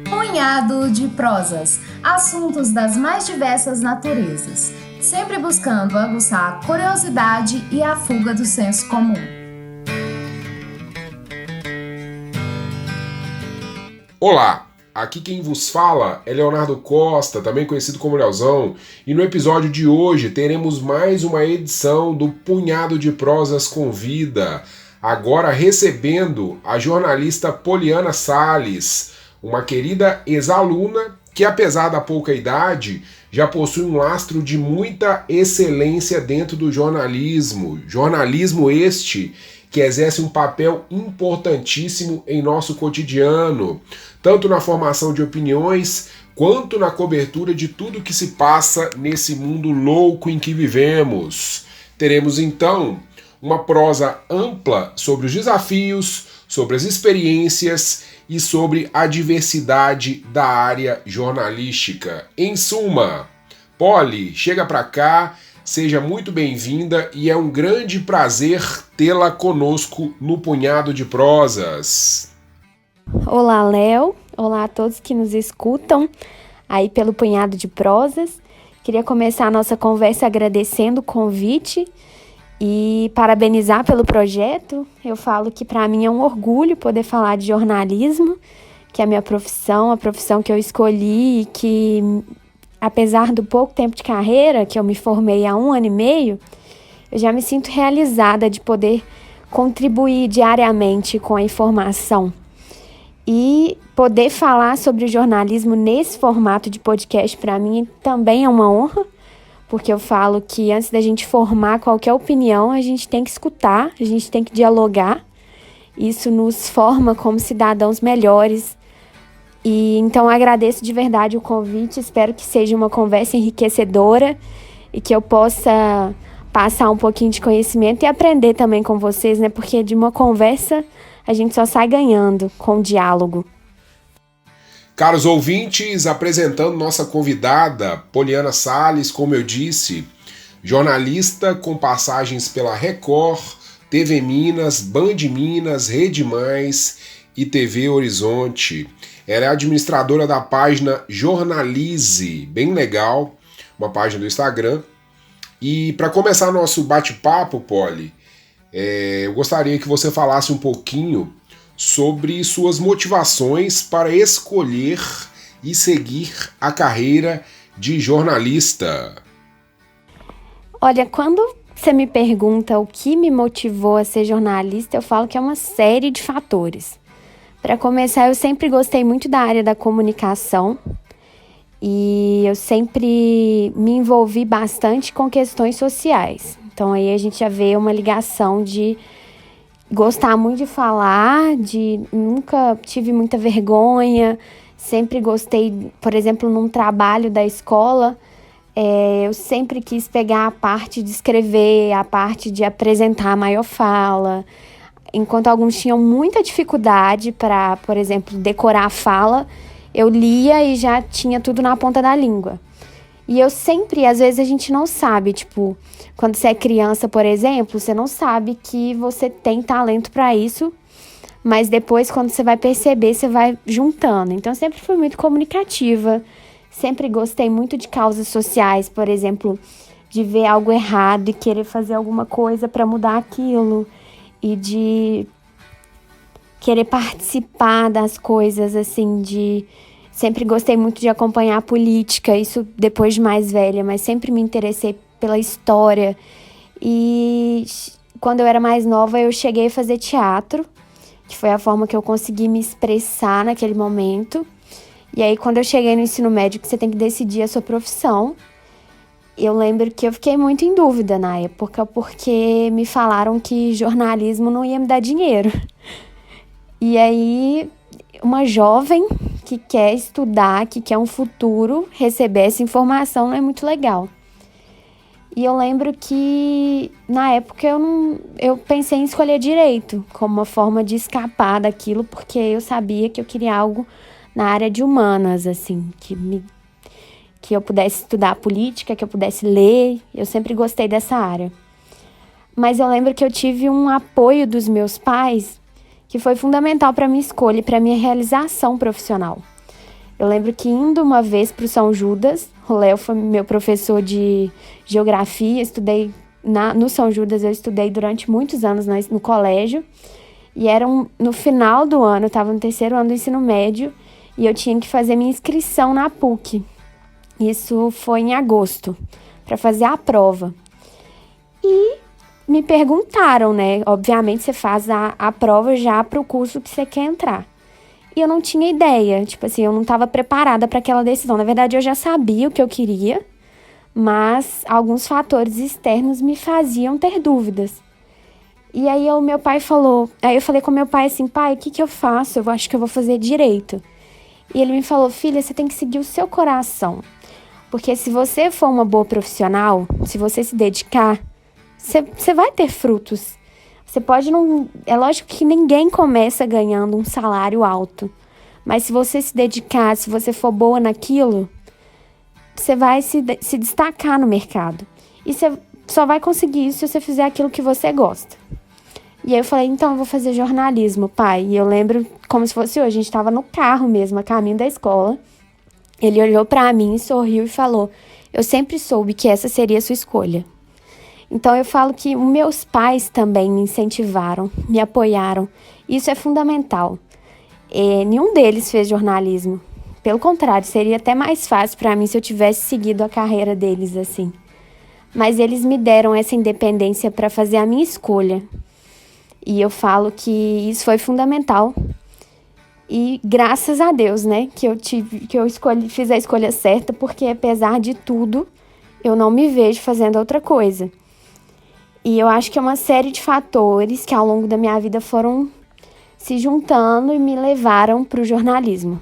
Punhado de prosas, assuntos das mais diversas naturezas, sempre buscando aguçar a curiosidade e a fuga do senso comum. Olá, aqui quem vos fala é Leonardo Costa, também conhecido como Leozão, e no episódio de hoje teremos mais uma edição do Punhado de Prosas Convida, agora recebendo a jornalista Poliana Salles, uma querida ex-aluna que, apesar da pouca idade, já possui um lastro de muita excelência dentro do jornalismo. Jornalismo este que exerce um papel importantíssimo em nosso cotidiano, tanto na formação de opiniões, quanto na cobertura de tudo que se passa nesse mundo louco em que vivemos. Teremos então uma prosa ampla sobre os desafios, sobre as experiências e sobre a diversidade da área jornalística. Em suma, Poli, chega pra cá, seja muito bem-vinda e é um grande prazer tê-la conosco no Punhado de Prosas. Olá, Léo. Olá a todos que nos escutam aí pelo Punhado de Prosas. Queria começar a nossa conversa agradecendo o convite e parabenizar pelo projeto. Eu falo que para mim é um orgulho poder falar de jornalismo, que é a minha profissão, a profissão que eu escolhi e que, apesar do pouco tempo de carreira, que eu me formei há 1 ano e meio, eu já me sinto realizada de poder contribuir diariamente com a informação. E poder falar sobre o jornalismo nesse formato de podcast, para mim, também é uma honra, porque eu falo que antes da gente formar qualquer opinião, a gente tem que escutar, a gente tem que dialogar. Isso nos forma como cidadãos melhores. E então agradeço de verdade o convite, espero que seja uma conversa enriquecedora e que eu possa passar um pouquinho de conhecimento e aprender também com vocês, né? Porque de uma conversa a gente só sai ganhando com o diálogo. Caros ouvintes, apresentando nossa convidada, Poliana Salles, como eu disse, jornalista com passagens pela Record, TV Minas, Band Minas, Rede Mais e TV Horizonte. Ela é administradora da página Jornalize, bem legal, uma página do Instagram. E para começar nosso bate-papo, Poli, eu gostaria que você falasse um pouquinho sobre suas motivações para escolher e seguir a carreira de jornalista. Olha, quando você me pergunta o que me motivou a ser jornalista, eu falo que é uma série de fatores. Para começar, eu sempre gostei muito da área da comunicação e eu sempre me envolvi bastante com questões sociais. Então aí a gente já vê uma ligação de gostar muito de falar, nunca tive muita vergonha, sempre gostei, por exemplo, num trabalho da escola, eu sempre quis pegar a parte de escrever, a parte de apresentar a maior fala, enquanto alguns tinham muita dificuldade para, por exemplo, decorar a fala, eu lia e já tinha tudo na ponta da língua. E eu sempre, às vezes a gente não sabe, tipo, quando você é criança, por exemplo, você não sabe que você tem talento para isso, mas depois, quando você vai perceber, você vai juntando. Então, eu sempre fui muito comunicativa, sempre gostei muito de causas sociais, por exemplo, de ver algo errado e querer fazer alguma coisa para mudar aquilo, e de querer participar das coisas, assim, sempre gostei muito de acompanhar a política, isso depois de mais velha, mas sempre me interessei pela história. E quando eu era mais nova, eu cheguei a fazer teatro, que foi a forma que eu consegui me expressar naquele momento. E aí, quando eu cheguei no ensino médio, que você tem que decidir a sua profissão, eu lembro que eu fiquei muito em dúvida na época, porque me falaram que jornalismo não ia me dar dinheiro. E aí, uma jovem que quer estudar, que quer um futuro, receber essa informação não é muito legal. E eu lembro que, na época, eu pensei em escolher direito, como uma forma de escapar daquilo, porque eu sabia que eu queria algo na área de humanas, assim, que eu pudesse estudar política, que eu pudesse ler, eu sempre gostei dessa área. Mas eu lembro que eu tive um apoio dos meus pais que foi fundamental para minha escolha e para minha realização profissional. Eu lembro que indo uma vez para o São Judas, o Léo foi meu professor de geografia, estudei no São Judas, eu estudei durante muitos anos no colégio, e no final do ano, eu estava no 3º ano do ensino médio, e eu tinha que fazer minha inscrição na PUC. Isso foi em agosto, para fazer a prova. E me perguntaram, né? Obviamente, você faz a prova já para o curso que você quer entrar. E eu não tinha ideia, tipo assim, eu não estava preparada para aquela decisão. Na verdade, eu já sabia o que eu queria, mas alguns fatores externos me faziam ter dúvidas. E aí meu pai falou, aí eu falei com meu pai assim, pai, o que eu faço? Eu acho que eu vou fazer direito. E ele me falou, filha, você tem que seguir o seu coração. Porque se você for uma boa profissional, se você se dedicar, você vai ter frutos. Você pode não... É lógico que ninguém começa ganhando um salário alto. Mas se você se dedicar, se você for boa naquilo, você vai se destacar no mercado. E você só vai conseguir isso se você fizer aquilo que você gosta. E aí eu falei, então eu vou fazer jornalismo, pai. E eu lembro como se fosse hoje, a gente estava no carro mesmo, a caminho da escola. Ele olhou para mim, sorriu e falou, eu sempre soube que essa seria a sua escolha. Então eu falo que meus pais também me incentivaram, me apoiaram. Isso é fundamental. Nenhum deles fez jornalismo. Pelo contrário, seria até mais fácil para mim se eu tivesse seguido a carreira deles assim. Mas eles me deram essa independência para fazer a minha escolha. E eu falo que isso foi fundamental. E graças a Deus, né, que eu fiz a escolha certa, porque apesar de tudo, eu não me vejo fazendo outra coisa. E eu acho que é uma série de fatores que ao longo da minha vida foram se juntando e me levaram para o jornalismo.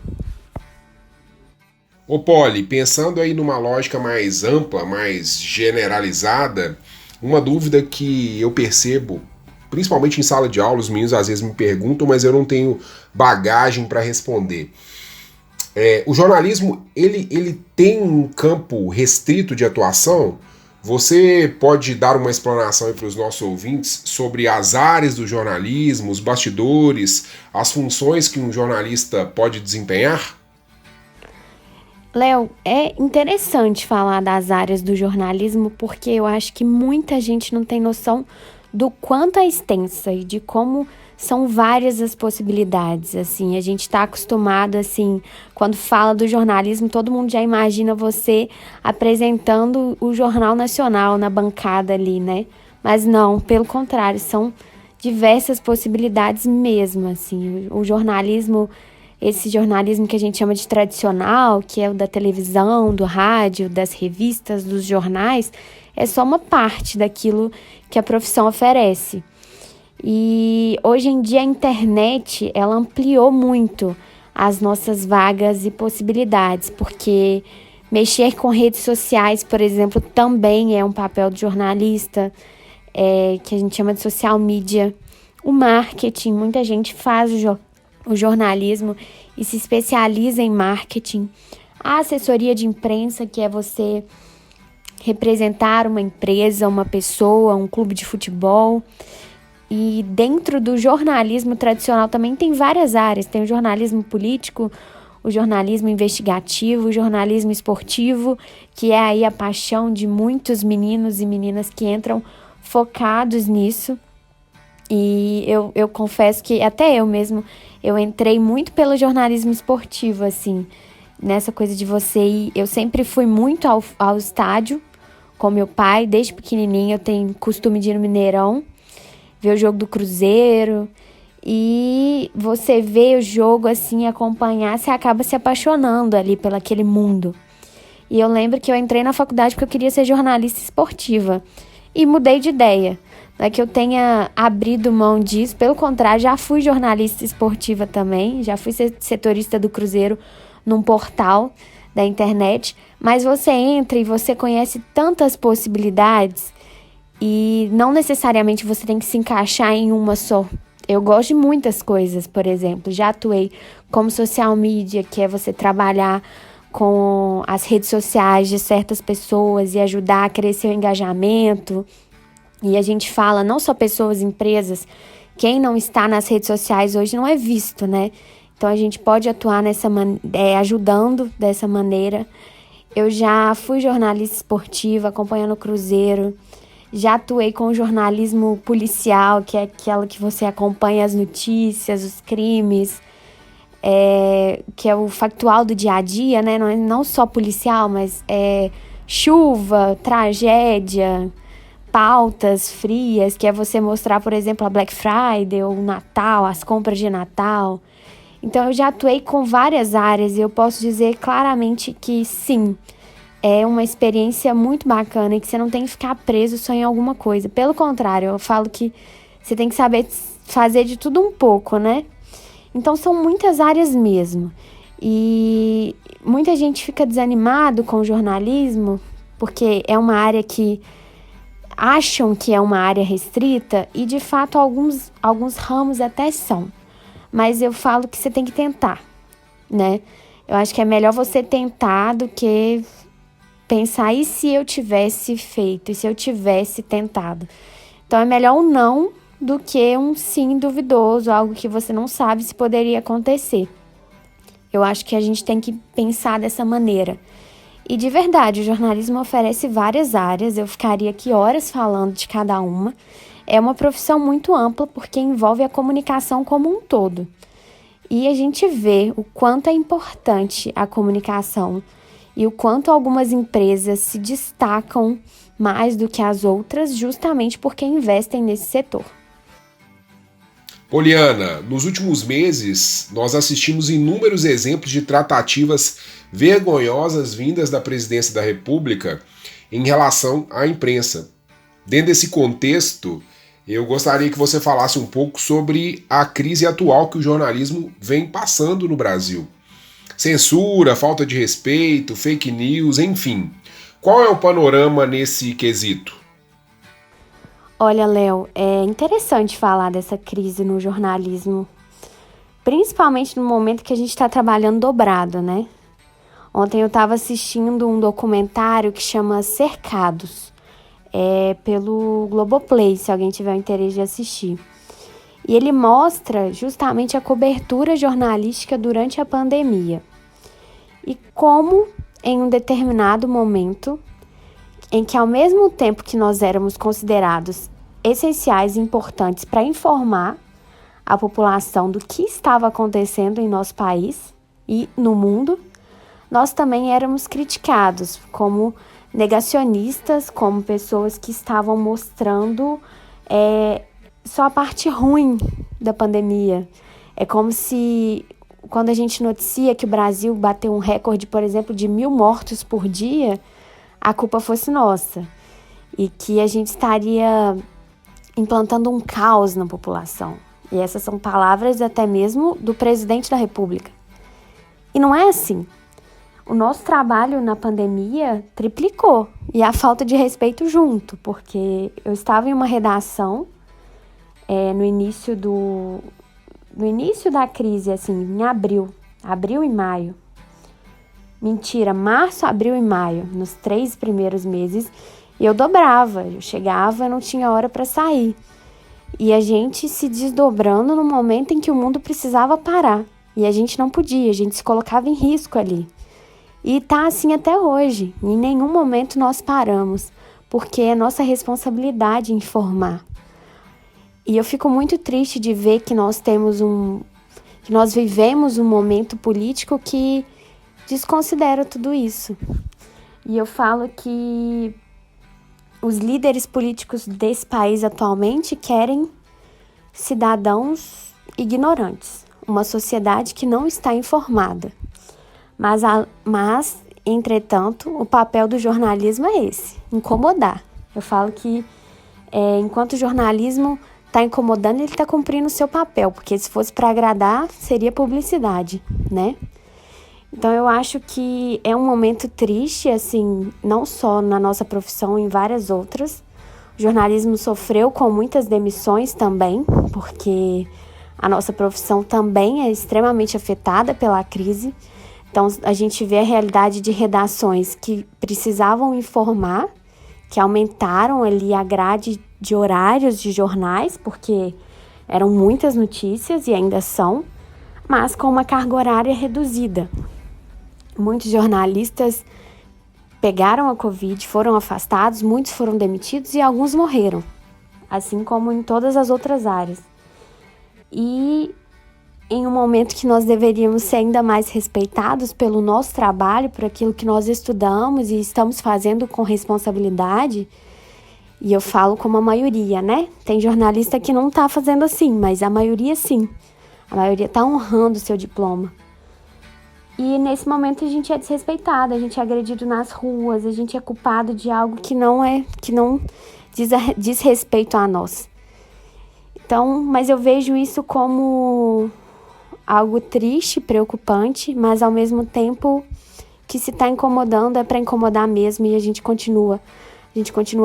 Ô Polly, pensando aí numa lógica mais ampla, mais generalizada, uma dúvida que eu percebo, principalmente em sala de aula, os meninos às vezes me perguntam, mas eu não tenho bagagem para responder. O jornalismo, ele tem um campo restrito de atuação? Você pode dar uma explanação para os nossos ouvintes sobre as áreas do jornalismo, os bastidores, as funções que um jornalista pode desempenhar? Léo, é interessante falar das áreas do jornalismo porque eu acho que muita gente não tem noção do quanto é extensa e de como são várias as possibilidades, assim. A gente está acostumado, assim, quando fala do jornalismo, todo mundo já imagina você apresentando o Jornal Nacional na bancada ali, né? Mas não, pelo contrário, são diversas possibilidades mesmo, assim. O jornalismo, esse jornalismo que a gente chama de tradicional, que é o da televisão, do rádio, das revistas, dos jornais, é só uma parte daquilo que a profissão oferece. E hoje em dia a internet, ela ampliou muito as nossas vagas e possibilidades, porque mexer com redes sociais, por exemplo, também é um papel do jornalista, que a gente chama de social media. O marketing, muita gente faz o jornalismo e se especializa em marketing. A assessoria de imprensa, que é você representar uma empresa, uma pessoa, um clube de futebol. E dentro do jornalismo tradicional também tem várias áreas. Tem o jornalismo político, o jornalismo investigativo, o jornalismo esportivo, que é aí a paixão de muitos meninos e meninas que entram focados nisso. E eu confesso que até eu mesmo, eu entrei muito pelo jornalismo esportivo, assim, nessa coisa de você ir. Eu sempre fui muito ao estádio com meu pai, desde pequenininho eu tenho costume de ir no Mineirão, ver o jogo do Cruzeiro, e você vê o jogo assim, acompanhar, você acaba se apaixonando ali pelo aquele mundo. E eu lembro que eu entrei na faculdade porque eu queria ser jornalista esportiva, e mudei de ideia. Não é que eu tenha abrido mão disso, pelo contrário, já fui jornalista esportiva também, já fui setorista do Cruzeiro num portal da internet, mas você entra e você conhece tantas possibilidades e não necessariamente você tem que se encaixar em uma só. Eu gosto de muitas coisas, por exemplo, já atuei como social media, que é você trabalhar com as redes sociais de certas pessoas e ajudar a crescer o engajamento. E a gente fala, não só pessoas, empresas, quem não está nas redes sociais hoje não é visto, né? Então a gente pode atuar ajudando dessa maneira. Eu já fui jornalista esportiva, acompanhando o Cruzeiro. Já atuei com jornalismo policial, que é aquela que você acompanha as notícias, os crimes, que é o factual do dia a dia, né? Não só policial, mas chuva, tragédia, pautas frias, que é você mostrar, por exemplo, a Black Friday ou o Natal, as compras de Natal. Então, eu já atuei com várias áreas e eu posso dizer claramente que sim, é uma experiência muito bacana e que você não tem que ficar preso só em alguma coisa. Pelo contrário, eu falo que você tem que saber fazer de tudo um pouco, né? Então, são muitas áreas mesmo. E muita gente fica desanimado com o jornalismo porque é uma área que acham que é uma área restrita e, de fato, alguns ramos até são. Mas eu falo que você tem que tentar, né? Eu acho que é melhor você tentar do que pensar, e se eu tivesse feito, e se eu tivesse tentado? Então é melhor um não do que um sim duvidoso, algo que você não sabe se poderia acontecer. Eu acho que a gente tem que pensar dessa maneira. E de verdade, o jornalismo oferece várias áreas, eu ficaria aqui horas falando de cada uma. É uma profissão muito ampla porque envolve a comunicação como um todo. E a gente vê o quanto é importante a comunicação e o quanto algumas empresas se destacam mais do que as outras justamente porque investem nesse setor. Poliana, nos últimos meses, nós assistimos inúmeros exemplos de tratativas vergonhosas vindas da presidência da República em relação à imprensa. Dentro desse contexto, eu gostaria que você falasse um pouco sobre a crise atual que o jornalismo vem passando no Brasil. Censura, falta de respeito, fake news, enfim. Qual é o panorama nesse quesito? Olha, Léo, é interessante falar dessa crise no jornalismo, principalmente no momento que a gente está trabalhando dobrado, né? Ontem eu estava assistindo um documentário que chama Cercados, pelo Globoplay, se alguém tiver o interesse de assistir. E ele mostra justamente a cobertura jornalística durante a pandemia. E como, em um determinado momento, em que ao mesmo tempo que nós éramos considerados essenciais e importantes para informar a população do que estava acontecendo em nosso país e no mundo, nós também éramos criticados como negacionistas, como pessoas que estavam mostrando só a parte ruim da pandemia. É como se, quando a gente noticia que o Brasil bateu um recorde, por exemplo, de 1.000 mortos por dia, a culpa fosse nossa. E que a gente estaria implantando um caos na população. E essas são palavras até mesmo do presidente da República. E não é assim. O nosso trabalho na pandemia triplicou. E a falta de respeito junto, porque eu estava em uma redação no início da crise, assim, em abril e maio. Mentira, março, abril e maio, nos 3 primeiros meses, eu dobrava, eu chegava, não tinha hora para sair. E a gente se desdobrando no momento em que o mundo precisava parar. E a gente não podia, a gente se colocava em risco ali. E tá assim até hoje, em nenhum momento nós paramos, porque é nossa responsabilidade informar. E eu fico muito triste de ver que nós vivemos um momento político que desconsidera tudo isso. E eu falo que os líderes políticos desse país atualmente querem cidadãos ignorantes, uma sociedade que não está informada. Mas, entretanto, o papel do jornalismo é esse, incomodar. Eu falo que enquanto o jornalismo está incomodando, ele está cumprindo o seu papel, porque se fosse para agradar, seria publicidade, né? Então eu acho que é um momento triste, assim, não só na nossa profissão, em várias outras. O jornalismo sofreu com muitas demissões também, porque a nossa profissão também é extremamente afetada pela crise. Então a gente vê a realidade de redações que precisavam informar, que aumentaram ali a grade de horários de jornais, porque eram muitas notícias e ainda são, mas com uma carga horária reduzida. Muitos jornalistas pegaram a Covid, foram afastados, muitos foram demitidos e alguns morreram, assim como em todas as outras áreas. E em um momento que nós deveríamos ser ainda mais respeitados pelo nosso trabalho, por aquilo que nós estudamos e estamos fazendo com responsabilidade, e eu falo como a maioria, né? Tem jornalista que não tá fazendo assim, mas a maioria sim. A maioria tá honrando o seu diploma. E nesse momento a gente é desrespeitado, a gente é agredido nas ruas, a gente é culpado de algo que não diz respeito a nós. Então, mas eu vejo isso como algo triste, preocupante, mas ao mesmo tempo que se está incomodando é para incomodar mesmo e a gente continua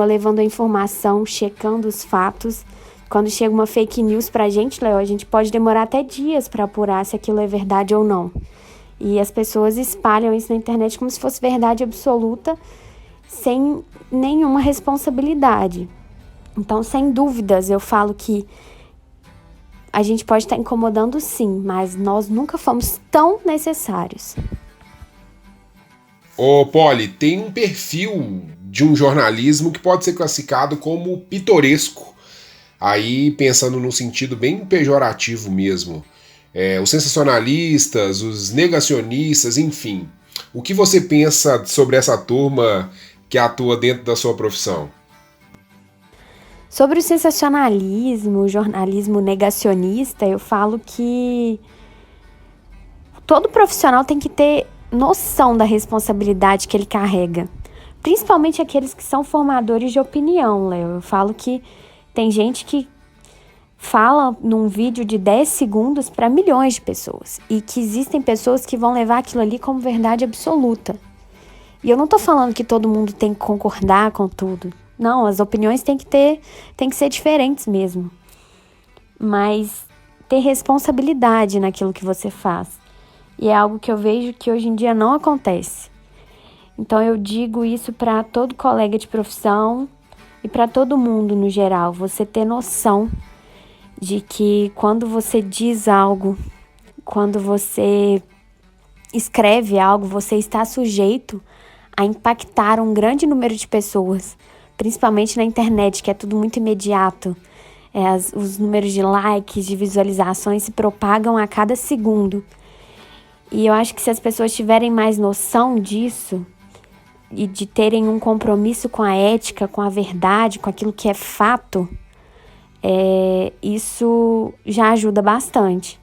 levando a informação, checando os fatos. Quando chega uma fake news pra gente, Léo, a gente pode demorar até dias para apurar se aquilo é verdade ou não. E as pessoas espalham isso na internet como se fosse verdade absoluta, sem nenhuma responsabilidade. Então, sem dúvidas, eu falo que a gente pode estar incomodando sim, mas nós nunca fomos tão necessários. Ô, Poli, tem um perfil de um jornalismo que pode ser classificado como pitoresco. Aí, pensando num sentido bem pejorativo mesmo. Os sensacionalistas, os negacionistas, enfim. O que você pensa sobre essa turma que atua dentro da sua profissão? Sobre o sensacionalismo, o jornalismo negacionista, eu falo que todo profissional tem que ter noção da responsabilidade que ele carrega. Principalmente aqueles que são formadores de opinião, Léo. Eu falo que tem gente que fala num vídeo de 10 segundos para milhões de pessoas. E que existem pessoas que vão levar aquilo ali como verdade absoluta. E eu não tô falando que todo mundo tem que concordar com tudo. Não, as opiniões têm que ser diferentes mesmo. Mas ter responsabilidade naquilo que você faz. E é algo que eu vejo que hoje em dia não acontece. Então eu digo isso para todo colega de profissão e para todo mundo no geral. Você ter noção de que quando você diz algo, quando você escreve algo, você está sujeito a impactar um grande número de pessoas. Principalmente na internet, que é tudo muito imediato. Os números de likes, de visualizações se propagam a cada segundo. E eu acho que se as pessoas tiverem mais noção disso, e de terem um compromisso com a ética, com a verdade, com aquilo que é fato, isso já ajuda bastante.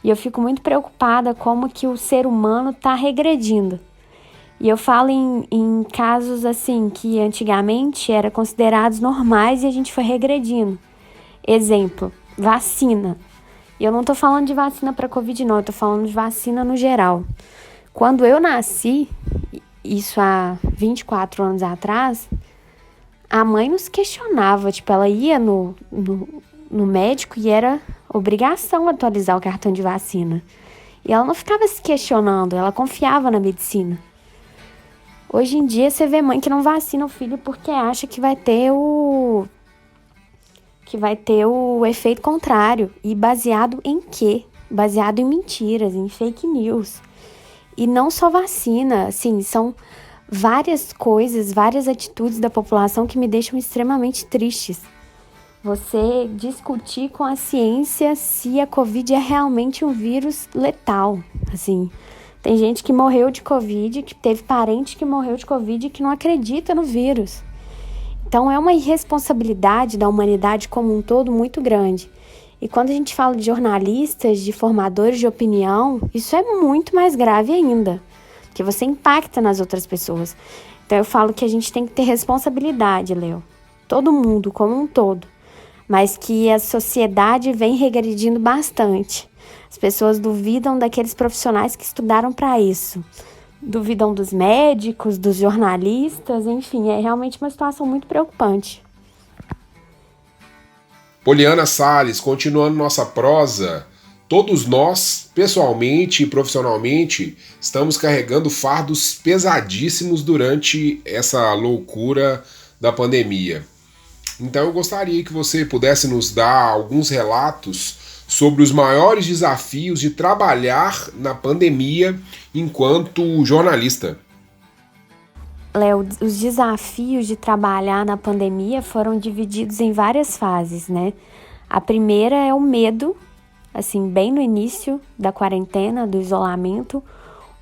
E eu fico muito preocupada como que o ser humano está regredindo. E eu falo em casos assim, que antigamente eram considerados normais e a gente foi regredindo. Exemplo, vacina. E eu não tô falando de vacina para Covid não, eu tô falando de vacina no geral. Quando eu nasci, isso há 24 anos atrás, a mãe nos questionava, ela ia no médico e era obrigação atualizar o cartão de vacina. E ela não ficava se questionando, ela confiava na medicina. Hoje em dia você vê mãe que não vacina o filho porque acha que vai ter o efeito contrário. E baseado em quê? Baseado em mentiras, em fake news. E não só vacina, assim, são várias coisas, várias atitudes da população que me deixam extremamente tristes. Você discutir com a ciência se a Covid é realmente um vírus letal, assim. Tem gente que morreu de Covid, que teve parente que morreu de Covid e que não acredita no vírus. Então é uma irresponsabilidade da humanidade como um todo muito grande. E quando a gente fala de jornalistas, de formadores de opinião, isso é muito mais grave ainda, porque você impacta nas outras pessoas. Então eu falo que a gente tem que ter responsabilidade, Léo. Todo mundo, como um todo. Mas que a sociedade vem regredindo bastante. As pessoas duvidam daqueles profissionais que estudaram para isso. Duvidam dos médicos, dos jornalistas, enfim, é realmente uma situação muito preocupante. Poliana Salles, continuando nossa prosa, todos nós, pessoalmente e profissionalmente, estamos carregando fardos pesadíssimos durante essa loucura da pandemia. Então eu gostaria que você pudesse nos dar alguns relatos sobre os maiores desafios de trabalhar na pandemia enquanto jornalista. Léo, os desafios de trabalhar na pandemia foram divididos em várias fases, né? A primeira é o medo, assim, bem no início da quarentena, do isolamento,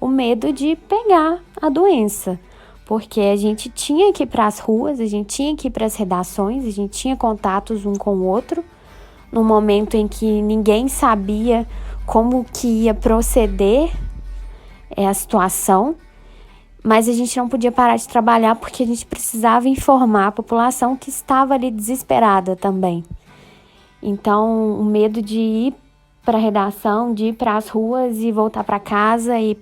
o medo de pegar a doença, porque a gente tinha que ir para as ruas, a gente tinha que ir para as redações, a gente tinha contatos um com o outro, no momento em que ninguém sabia como que ia proceder a situação, mas a gente não podia parar de trabalhar porque a gente precisava informar a população que estava ali desesperada também. Então, o medo de ir para a redação, de ir para as ruas e voltar para casa e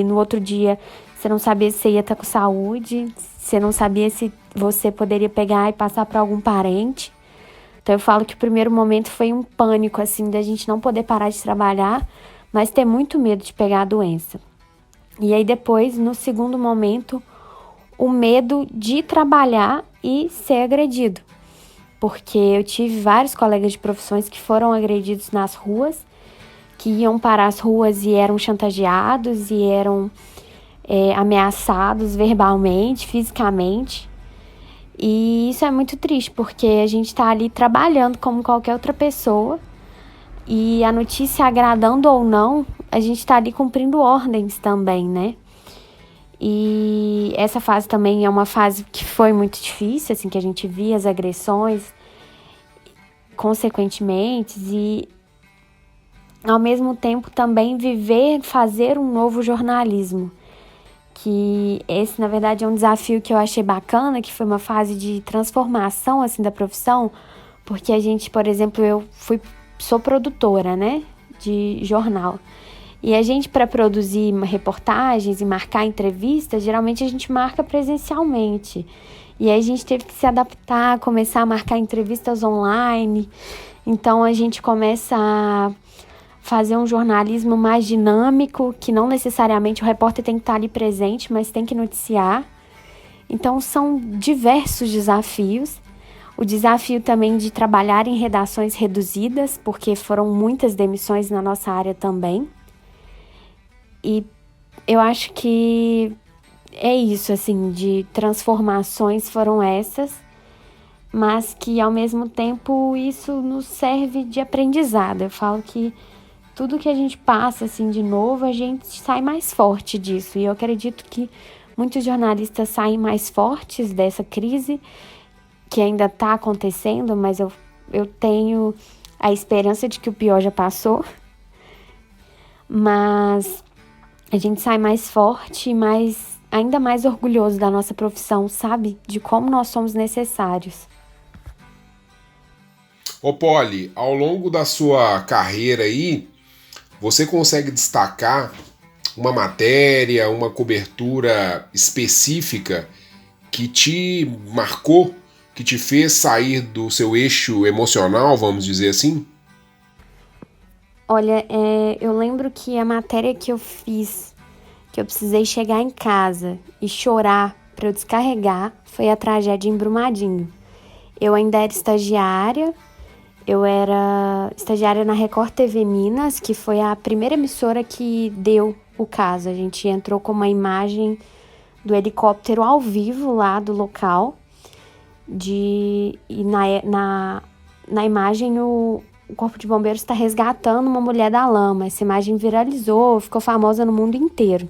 no outro dia você não sabia se você ia estar com saúde, você não sabia se você poderia pegar e passar para algum parente. Então eu falo que o primeiro momento foi um pânico, assim, da gente não poder parar de trabalhar, mas ter muito medo de pegar a doença. E aí depois, no segundo momento, o medo de trabalhar e ser agredido. Porque eu tive vários colegas de profissões que foram agredidos nas ruas, que iam para as ruas e eram chantageados e eram ameaçados verbalmente, fisicamente. E isso é muito triste, porque a gente está ali trabalhando como qualquer outra pessoa e a notícia agradando ou não, a gente está ali cumprindo ordens também, né? E essa fase também é uma fase que foi muito difícil, assim, que a gente via as agressões consequentemente e ao mesmo tempo também fazer um novo jornalismo. Que esse, na verdade, é um desafio que eu achei bacana, que foi uma fase de transformação, assim, da profissão, porque a gente, por exemplo, sou produtora, né, de jornal, e a gente, para produzir reportagens e marcar entrevistas, geralmente a gente marca presencialmente, e aí a gente teve que se adaptar, começar a marcar entrevistas online, então a gente começa a fazer um jornalismo mais dinâmico, que não necessariamente o repórter tem que estar ali presente, mas tem que noticiar. Então são diversos desafios. O desafio também de trabalhar em redações reduzidas, porque foram muitas demissões na nossa área também. E eu acho que é isso, assim, de transformações foram essas, mas que ao mesmo tempo isso nos serve de aprendizado. Eu falo que tudo que a gente passa, assim, de novo, a gente sai mais forte disso. E eu acredito que muitos jornalistas saem mais fortes dessa crise, que ainda está acontecendo, mas eu tenho a esperança de que o pior já passou. Mas a gente sai mais forte e ainda mais orgulhoso da nossa profissão, sabe? De como nós somos necessários. Ô Polly, ao longo da sua carreira aí, você consegue destacar uma matéria, uma cobertura específica que te marcou, que te fez sair do seu eixo emocional, vamos dizer assim? Olha, eu lembro que a matéria que eu fiz, que eu precisei chegar em casa e chorar para eu descarregar, foi a tragédia em Brumadinho. Eu ainda era estagiária. Eu era estagiária na Record TV Minas, que foi a primeira emissora que deu o caso. A gente entrou com uma imagem do helicóptero ao vivo lá do local. E na imagem o Corpo de Bombeiros está resgatando uma mulher da lama. Essa imagem viralizou, ficou famosa no mundo inteiro.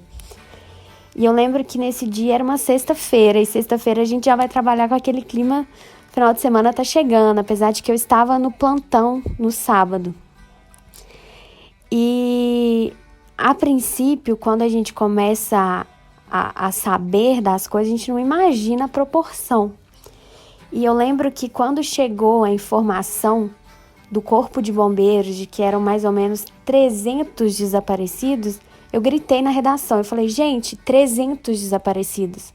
E eu lembro que nesse dia era uma sexta-feira, e sexta-feira a gente já vai trabalhar com aquele clima. Final de semana tá chegando, apesar de que eu estava no plantão no sábado. E a princípio, quando a gente começa a saber das coisas, a gente não imagina a proporção. E eu lembro que quando chegou a informação do Corpo de Bombeiros de que eram mais ou menos 300 desaparecidos, eu gritei na redação. Eu falei, gente, 300 desaparecidos.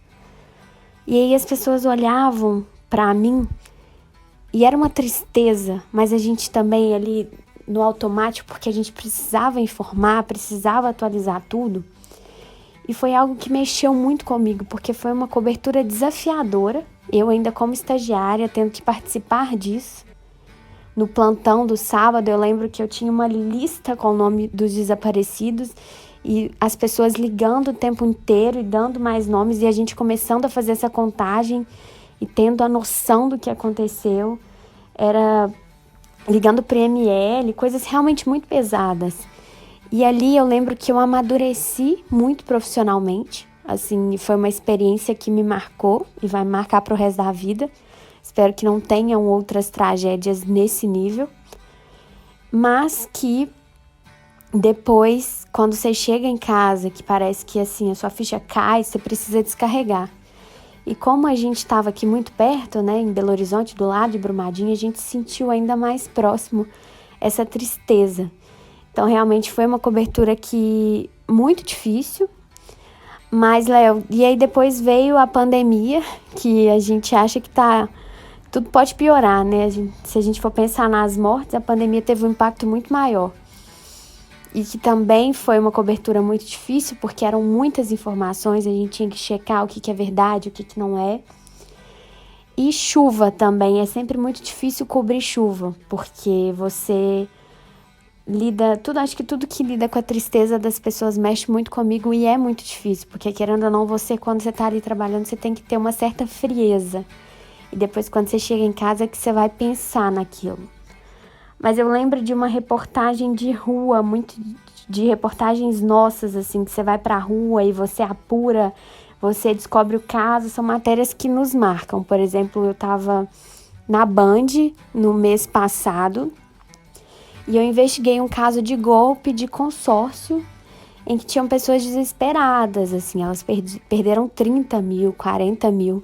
E aí as pessoas olhavam para mim e era uma tristeza, mas a gente também ali no automático, porque a gente precisava informar, precisava atualizar tudo. E foi algo que mexeu muito comigo, porque foi uma cobertura desafiadora eu ainda como estagiária tendo que participar disso. No plantão do sábado, eu lembro que eu tinha uma lista com o nome dos desaparecidos e as pessoas ligando o tempo inteiro e dando mais nomes e a gente começando a fazer essa contagem e tendo a noção do que aconteceu. Era ligando para o IML, coisas realmente muito pesadas. E ali eu lembro que eu amadureci muito profissionalmente. Assim, foi uma experiência que me marcou e vai marcar para o resto da vida. Espero que não tenham outras tragédias nesse nível. Mas que depois, quando você chega em casa, que parece que assim, a sua ficha cai, você precisa descarregar. E como a gente estava aqui muito perto, né, em Belo Horizonte, do lado de Brumadinho, a gente sentiu ainda mais próximo essa tristeza. Então, realmente foi uma cobertura que muito difícil. Mas, Léo, e aí depois veio a pandemia, que a gente acha que tudo pode piorar, né? Se a gente for pensar nas mortes, a pandemia teve um impacto muito maior. E que também foi uma cobertura muito difícil, porque eram muitas informações, a gente tinha que checar o que é verdade, o que não é. E chuva também, é sempre muito difícil cobrir chuva, porque você acho que tudo que lida com a tristeza das pessoas mexe muito comigo e é muito difícil, porque querendo ou não, quando você tá ali trabalhando, você tem que ter uma certa frieza. E depois quando você chega em casa é que você vai pensar naquilo. Mas eu lembro de uma reportagem de rua, muito de reportagens nossas, assim, que você vai pra rua e você apura, você descobre o caso, são matérias que nos marcam. Por exemplo, eu tava na Band no mês passado e eu investiguei um caso de golpe de consórcio em que tinham pessoas desesperadas, assim, elas perderam 30 mil, 40 mil.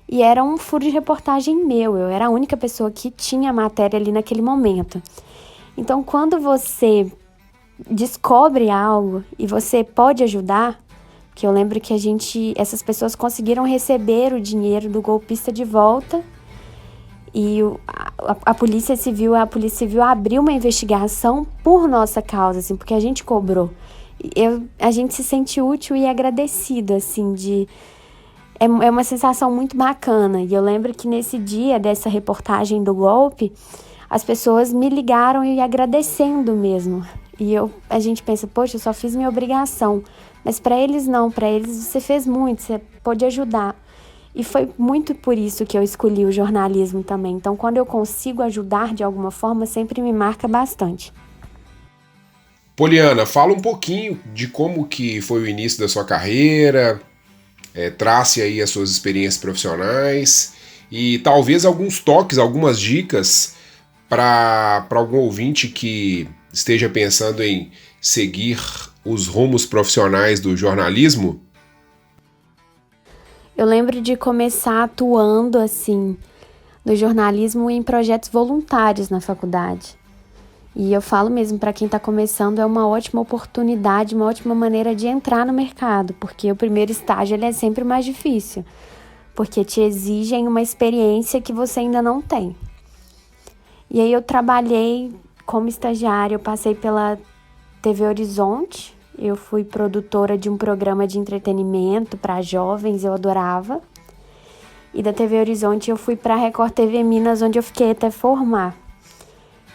E era um furo de reportagem meu, eu era a única pessoa que tinha a matéria ali naquele momento. Então, quando você descobre algo e você pode ajudar, que eu lembro que essas pessoas conseguiram receber o dinheiro do golpista de volta e a Polícia Civil abriu uma investigação por nossa causa, assim, porque a gente cobrou. A gente se sente útil e agradecido, assim, É uma sensação muito bacana. E eu lembro que nesse dia dessa reportagem do golpe, as pessoas me ligaram e agradecendo mesmo. E a gente pensa, poxa, eu só fiz minha obrigação. Mas para eles não, para eles você fez muito, você pôde ajudar. E foi muito por isso que eu escolhi o jornalismo também. Então, quando eu consigo ajudar de alguma forma, sempre me marca bastante. Poliana, fala um pouquinho de como que foi o início da sua carreira. Trace aí as suas experiências profissionais e talvez alguns toques, algumas dicas para algum ouvinte que esteja pensando em seguir os rumos profissionais do jornalismo. Eu lembro de começar atuando assim no jornalismo em projetos voluntários na faculdade. E eu falo mesmo, para quem está começando, é uma ótima oportunidade, uma ótima maneira de entrar no mercado, porque o primeiro estágio ele é sempre mais difícil, porque te exigem uma experiência que você ainda não tem. E aí eu trabalhei como estagiária, eu passei pela TV Horizonte, eu fui produtora de um programa de entretenimento para jovens, eu adorava. E da TV Horizonte eu fui para a Record TV Minas, onde eu fiquei até formar.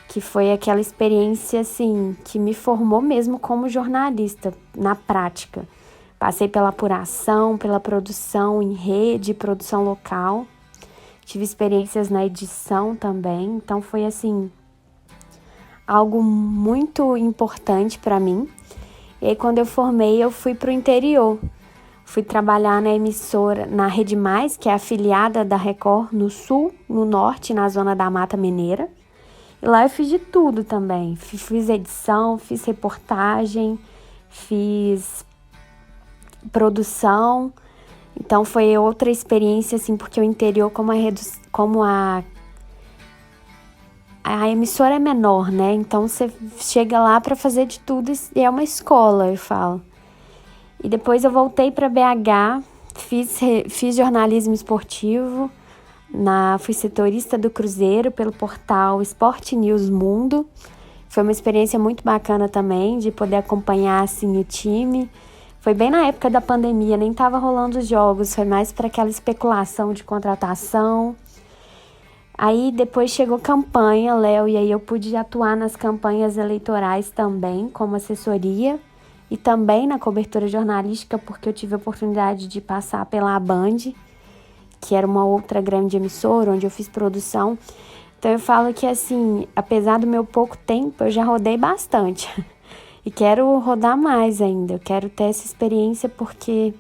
Que foi aquela experiência, assim, que me formou mesmo como jornalista, na prática. Passei pela apuração, pela produção em rede, produção local. Tive experiências na edição também. Então, foi, assim, algo muito importante para mim. E aí, quando eu formei, eu fui para o interior. Fui trabalhar na emissora, na Rede Mais, que é afiliada da Record, no sul, no norte, na zona da Mata Mineira. E lá eu fiz de tudo também. Fiz edição, fiz reportagem, fiz produção. Então foi outra experiência, assim, porque o interior, como a emissora é menor, né? Então você chega lá para fazer de tudo e é uma escola, eu falo. E depois eu voltei para BH, fiz jornalismo esportivo. Fui setorista do Cruzeiro pelo portal Sport News Mundo. Foi uma experiência muito bacana também, de poder acompanhar assim, o time, Foi bem na época da pandemia, nem estava rolando os jogos, foi mais para aquela especulação de contratação. Aí depois chegou campanha, Léo, e aí eu pude atuar nas campanhas eleitorais também, como assessoria, e também na cobertura jornalística, porque eu tive a oportunidade de passar pela Band, que era uma outra grande emissora, onde eu fiz produção. Então eu falo que, assim, apesar do meu pouco tempo, eu já rodei bastante. E quero rodar mais ainda, eu quero ter essa experiência porque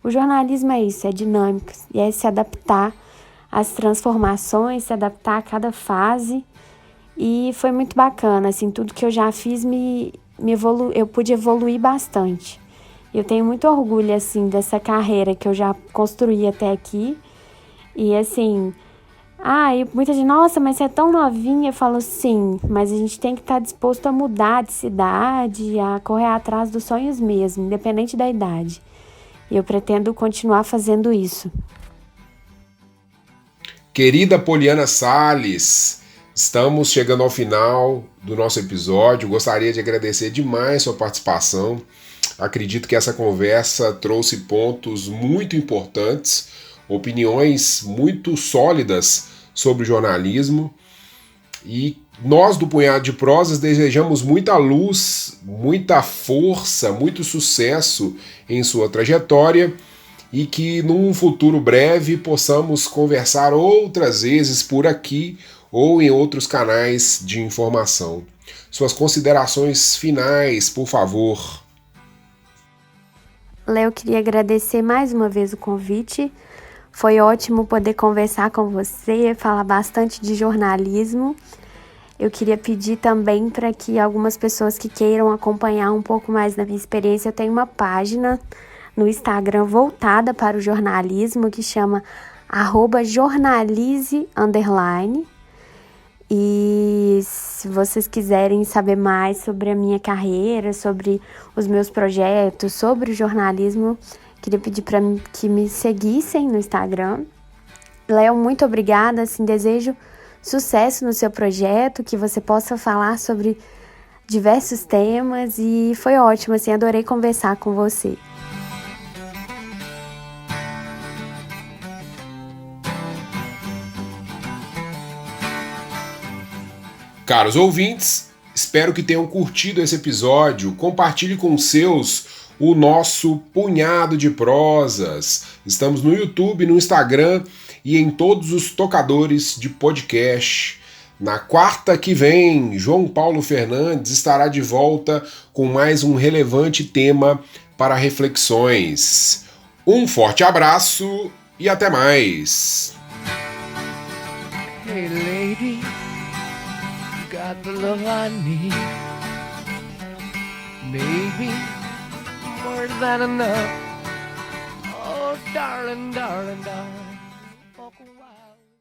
o jornalismo é isso, é dinâmico, e é se adaptar às transformações, se adaptar a cada fase. E foi muito bacana, assim, tudo que eu já fiz eu pude evoluir bastante. Eu tenho muito orgulho, assim, dessa carreira que eu já construí até aqui. E, assim, e muita gente, nossa, mas você é tão novinha. Eu falo, sim, mas a gente tem que estar disposto a mudar de cidade, a correr atrás dos sonhos mesmo, independente da idade. E eu pretendo continuar fazendo isso. Querida Poliana Salles, estamos chegando ao final do nosso episódio. Gostaria de agradecer demais sua participação. Acredito que essa conversa trouxe pontos muito importantes, opiniões muito sólidas sobre o jornalismo, e nós do Punhado de Prosas desejamos muita luz, muita força, muito sucesso em sua trajetória e que num futuro breve possamos conversar outras vezes por aqui ou em outros canais de informação. Suas considerações finais, por favor. Léo, queria agradecer mais uma vez o convite. Foi ótimo poder conversar com você, falar bastante de jornalismo. Eu queria pedir também para que algumas pessoas que queiram acompanhar um pouco mais da minha experiência, eu tenho uma página no Instagram voltada para o jornalismo que chama @jornalize_. E se vocês quiserem saber mais sobre a minha carreira, sobre os meus projetos, sobre o jornalismo, queria pedir para que me seguissem no Instagram. Léo, muito obrigada, assim, desejo sucesso no seu projeto, que você possa falar sobre diversos temas e foi ótimo, assim, adorei conversar com você. Caros ouvintes, espero que tenham curtido esse episódio. Compartilhe com os seus o nosso Punhado de Prosas. Estamos no YouTube, no Instagram e em todos os tocadores de podcast. Na quarta que vem, João Paulo Fernandes estará de volta com mais um relevante tema para reflexões. Um forte abraço e até mais! Hey lady, got the love I need. Baby, more than enough. Oh, darling, darling, darling, walk a while.